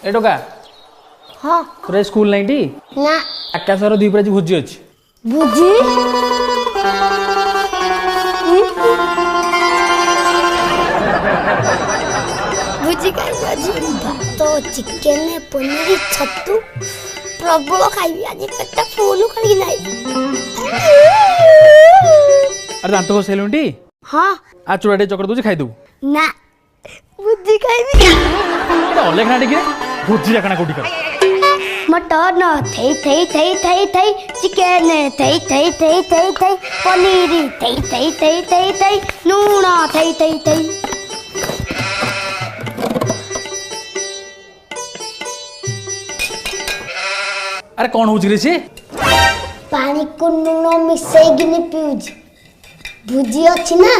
ए टोका हाँ तोर स्कूल नहीं टी ना आकाशर दुई आज भोजी अच्छी बुझी बुझी खाइबी आज भात चिकेन पनीर छतु प्रबल खाइबी आज पेट फुल खाली नहीं अरे दांत घोष टी हाँ आ चूड़ा चकड़ दूसरी खाईदेबू ना बुझी खाइबी अलेख ना टे भोजी जाकना कौटी खा मटन थई थई थई थई थई चिकेन थई थई थई थई थई पनीर थई थई थई थई थई नून थई थई थई अरे कौन हो सी पानी को लुण मिसैकिनी पिउज भुजी अच्छी ना